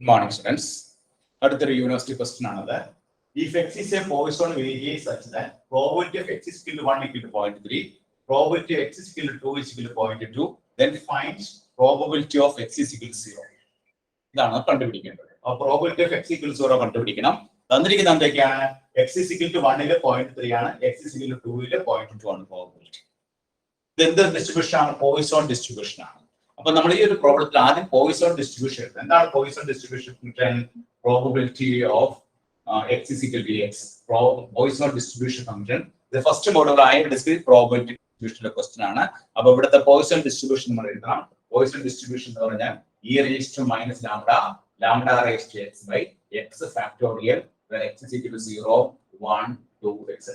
Good morning, students. Another university question another. If x is a Poisson variable such that probability of x is equal to 1 equal to 0.3, probability of x is equal to 2 is equal to 0.2, then find probability of x is equal to 0. ഇതാണ് കണ്ടുപിടിക്കേണ്ടത്. ആ probability of x equal to 0 കണ്ടുപിടിക്കണം. തന്നിരിക്കുന്ന എന്തൊക്കെയാണ്? x is equal to 1 ലെ 0.3 ആണ്, x is equal to 2 ലെ 0.2 ആണ് പ്രോബബിലിറ്റി. ഇത് എന്ത് ഡിസ്ട്രിബ്യൂഷൻ ആണ്? പോയിസോൺ ഡിസ്ട്രിബ്യൂഷൻ ആണ്. അപ്പോൾ നമ്മൾ ഈ ഒരു പ്രോബ്ലത്തിൽ ആദ്യം പോയിസോൺ ഡിസ്ട്രിബ്യൂഷൻ എടുത്തു. എന്താണ് Poisson distribution? Probability of x is equal to x. Poisson distribution function. ഇത് ഫസ്റ്റ് മോഡൽ ആയ ഡിസ്ക്രീറ്റ് പ്രോബബിലിറ്റി ഡിസ്ട്രിബ്യൂഷന്റെ ക്വസ്റ്റ്യൻ ആണ്. അപ്പോൾ ഇവിടുത്തെ പോയിസോൺ ഡിസ്ട്രിബ്യൂഷൻ നമ്മൾ എഴുതണം. പോയിസോൺ ഡിസ്ട്രിബ്യൂഷൻ എന്ന് പറഞ്ഞാൽ e raised to minus lambda, lambda raised to x by x factorial, where x is equal to 0, 1, 2, etc.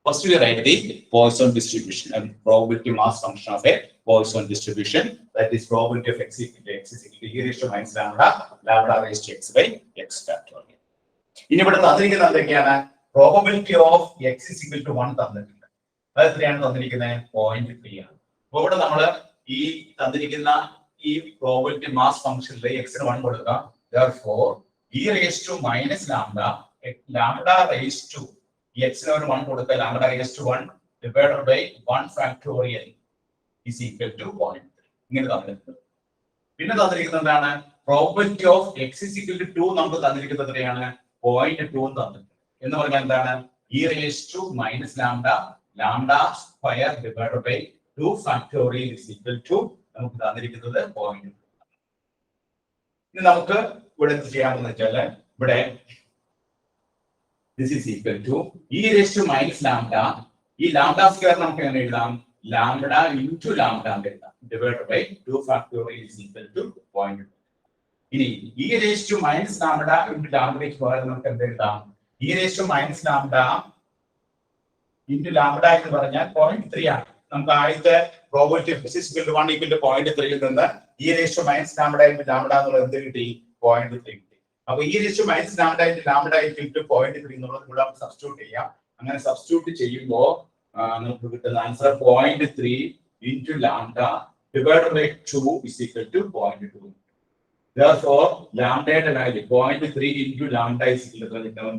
First we write the Poisson distribution and probability mass function of a Poisson distribution. That is probability of x is equal to e raised to minus lambda, lambda raised to x by x factorial. ഇനി ഇവിടെ തന്നിരിക്കുന്നത് എന്തൊക്കെയാണ്? Probability of x is equal to 1 തന്നിട്ടുണ്ട്. അത് എത്രയാണ് തന്നിരിക്കുന്നത്? 0.3 ആണ്. അപ്പോൾ ഇവിടെ നമ്മൾ ഈ തന്നിരിക്കുന്ന ഈ പ്രോബബിലിറ്റി മാസ് ഫംഗ്ഷനിലെ x ന് 1 കൊടുക്കാം. Therefore e raised to minus lambda, lambda raised to x ന് 1 കൊടുക്കുക, lambda raised to 1 divided by 1 factorial is equal to 0.3. ഇങ്ങനെ തന്നിരിക്കുന്നത്. പിന്നെ തന്നിരിക്കുന്നത് എന്താണ്? Probability of x is equal to 2 നമുക്ക് തന്നിരിക്കുന്നത് എത്രയാണ്? 0.2 തന്നിട്ടുണ്ട്. എന്ന് പറഞ്ഞാൽ എന്താണ്? e raised to minus lambda, lambda square divided by 2 factorial is equal to നമുക്ക് തന്നിരിക്കുന്നത് 0.2. ഇനി നമുക്ക് ഇവിടെ എന്ത് ചെയ്യാമെന്ന് വെച്ചാൽ ഇവിടെ this is equal to e raised to minus lambda. ഈ lambda square നമുക്ക് എങ്ങനെ എഴുതാം? lambda into lambda എന്ന് എഴുതാം. divided by 2 factorial is equal to 0.2. ഇനി e raised to minus lambda into lambda ക്ക് പകരം നമുക്ക് എന്ത് എഴുതാം? e raised to minus lambda into lambda എന്ന് പറഞ്ഞാൽ 0.3 ആണ്. നമുക്ക് ആദ്യത്തെ probability of x is equal to 1 equal to 0.3 ൽ നിന്ന് e raised to minus lambda into lambda എന്നുള്ളത് എന്ത് കിട്ടി? 0.3 കിട്ടി. അപ്പോൾ e raised to minus lambda into lambda equal to 0.3 എന്നുള്ളത് ഇവിടെ സബ്സ്റ്റിറ്റ്യൂട്ട് ചെയ്യാം. അങ്ങനെ സബ്സ്റ്റിറ്റ്യൂട്ട് ചെയ്യുമ്പോൾ നമുക്ക് കിട്ടുന്ന answer 0.3 into lambda divided by 2 is equal to 0.2. Therefore lambdയുടെ value 0.3 into lambda is equal to കിട്ടും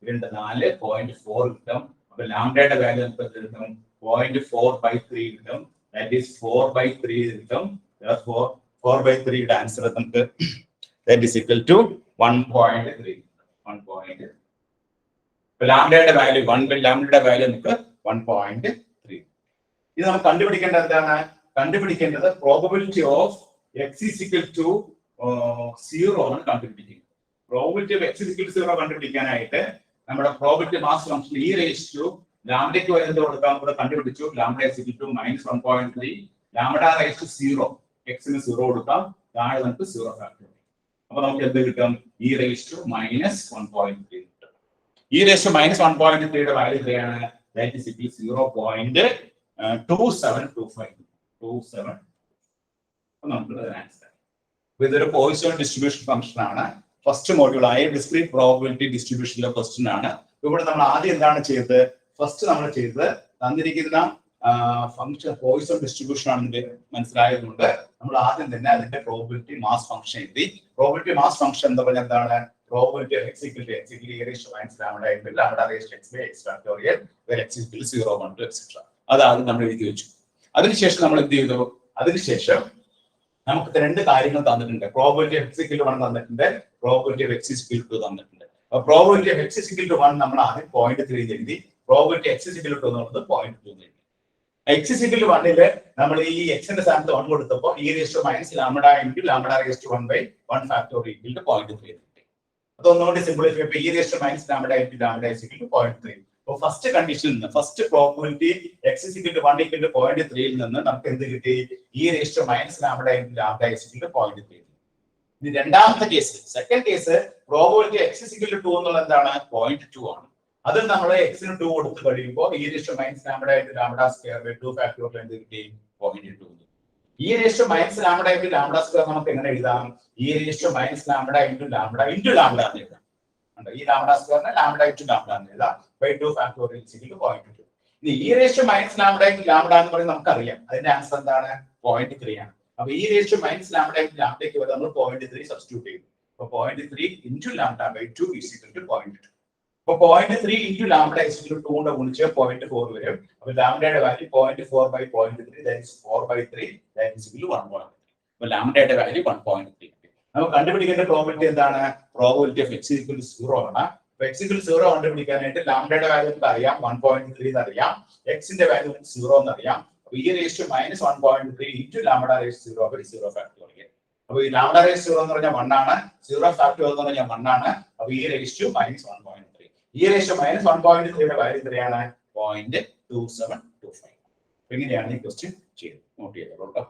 4.4 കിട്ടും. അപ്പോൾ lambdയുടെ വാല്യൂ നമുക്ക് കിട്ടും 0.4/3 കിട്ടും. That is 4/3 കിട്ടും. Therefore 4/3 യുടെ ആൻസർ നമുക്ക് that is equal to 1.3. 1.3. ലാംഡയുടെ വാല്യൂ 1 ലാംഡയുടെ വാല്യൂ നമുക്ക് 1.3. ഇത് നമുക്ക് കണ്ടുപിടിക്കേണ്ടത് എന്താണ്? കണ്ടുപിടിക്കേണ്ടത് probability of x is equal to 0 ആണ് കണ്ടുപിടിക്കുന്നത്. Probability of x is equal to 0 കണ്ടുപിടിക്കാനായിട്ട് നമ്മുടെ probability mass function e raised to ലാംഡയ്ക്ക് വരുന്നത് കൊടുക്കാൻ കൂടെ കണ്ടുപിടിച്ചു. Lambda is equal to -1.3, lambda raised to 0, x ന് 0 കൊടുക്കാം, താഴെ നമുക്ക് 0 ഫാക്ടർ. അപ്പോൾ നമുക്ക് എന്ത് കിട്ടും? e raised to -1.3 കിട്ടും. e raised to -1.3 യുടെ വാല്യൂ എത്രയാണ്? that is equal to 0.2725. 27. അപ്പോൾ നമുക്ക് ആൻസർ. ഇതൊരു പോയിസോൺ ഡിസ്ട്രിബ്യൂഷൻ ഫംഗ്ഷൻ ആണ്. ഫസ്റ്റ് മോഡ്യൂൾ ആയ ഡിസ്ക്രീറ്റ് പ്രോബബിലിറ്റി ഡിസ്ട്രിബ്യൂഷനിലെ ക്വസ്റ്റ്യൻ ആണ്. ഇവിടെ നമ്മൾ ആദ്യം എന്താണ് ചെയ്തത്? ഫസ്റ്റ് നമ്മൾ ചെയ്തത് തന്നിരിക്കുന്ന ഫംഗ്ഷൻ പോയിസോൺ ഡിസ്ട്രിബ്യൂഷൻ ആണെന്ന് മനസ്സിലായതുകൊണ്ട് നമ്മൾ ആദ്യം തന്നെ അതിന്റെ പ്രോബബിലിറ്റി മാസ് ഫംഗ്ഷൻ എഴുതി. പ്രോബബിലിറ്റി മാസ് ഫംഗ്ഷൻ എന്ന് പറഞ്ഞാൽ എന്താണ്? Probability of x equal to e raised to minus lambda into lambda raised to x by x factorial, where x is equal to 0, 1, 2, etc. അതാണ് നമ്മൾ എഴുതി വെച്ചു. അതിനുശേഷം നമ്മൾ എന്ത് ചെയ്തു? അതിനുശേഷം നമുക്ക് രണ്ട് കാര്യങ്ങൾ തന്നിട്ടുണ്ട്. Probability of x equal to 1 തന്നിട്ടുണ്ട്, probability of x is equal to 2 തന്നിട്ടുണ്ട്. അപ്പോൾ probability of x is equal to 1 നമ്മൾ ആദ്യം 0.3 എഴുതി. Probability x is equal to 2 എന്നുള്ളത് 0.2 എഴുതി. x is equal to 1 ല് നമ്മൾ ഈ x ന്റെ സ്ഥാനത്ത് 1 കൊടുത്തപ്പോൾ e raised to minus lambda into lambda raised to 1 by 1 factorial equal to 0.3 കിട്ടി. അതൊന്നുകൂടി സിംപ്ലിഫൈ ചെയ്യുമ്പോൾ e raised to minus lambda into lambda is equal to 0.3. അപ്പോൾ ഫസ്റ്റ് കണ്ടീഷനിൽ നിന്ന് first probability x is equal to 1 equal to 0.3 ൽ നിന്ന് നമുക്ക് എന്ത് കിട്ടി? e raised to minus lambda into lambda is equal to 0.3. ഇനി രണ്ടാമത്തെ case, second case probability x is equal to 2 എന്നുള്ളത് എന്താണ്? 0.2 ആണ്. അതിൽ നമ്മൾ x ന് 2 കൊടുത്ത് കഴിയുമ്പോൾ e raised to minus lambda into lambda square by 2 factorial എന്ത് കിട്ടി? 0.2. e raised to minus lambda into lambda square നമുക്ക് എങ്ങനെ എഴുതാം? e raised to minus lambda into lambda എന്ന് എഴുതാം. ഈ lambda square നെ lambda into lambda എന്ന് എഴുതാം by 2 factorial is equal to 0.2. ഇനി e raised to minus lambda into lambda എന്ന് പറയുന്നത് നമുക്കറിയാം. അതിന്റെ ആൻസർ എന്താണ്? 0.3 ആണ്. അപ്പോൾ e raised to minus lambda into lambda ക്ക് പകരം നമ്മൾ 0.3 സബ്സ്റ്റിറ്റ്യൂട്ട് ചെയ്തു. അപ്പോൾ 0.3 into lambda by 2 is equal to 0.2. അപ്പോൾ 0.3 into lambda is equal to 2 കൊണ്ട് ഗുണിച്ചാൽ 0.4 വരും. അപ്പോൾ ലാംഡയുടെ value 0.4 by 0.3 that is 4 by 3 that is equal to 1.3. അപ്പോൾ ലാംഡയുടെ വാല്യൂ 1.3. നമുക്ക് കണ്ടുപിടിക്കേണ്ട പ്രോബബിലിറ്റി എന്താണ്? Probability of x equal to 0 ആണ്. അപ്പോൾ x equal to 0 കണ്ടുപിടിക്കാനായിട്ട് ലാംഡയുടെ വാല്യൂ അറിയാം 1.3 എന്ന് അറിയാം, x ന്റെ വാല്യൂ 0 എന്ന് അറിയാം. അപ്പോൾ e raised to minus 1.3 into lambda raised to 0 by 0 factorial. അപ്പോൾ ഈ ലാംഡ raised to 0 എന്ന് പറഞ്ഞാൽ 1 ആണ്, 0 factorial എന്ന് പറഞ്ഞാൽ 1 ആണ്. അപ്പോൾ e raised to minus 1.3. e raised to minus 1.3 യുടെ വാല്യൂ എത്രയാണ്? 0.2725. ഇങ്ങനെയാണ് ഈ ക്വസ്റ്റ്യൻ ചെയ്തത്. നോട്ട് ചെയ്തോളൂ കേട്ടോ.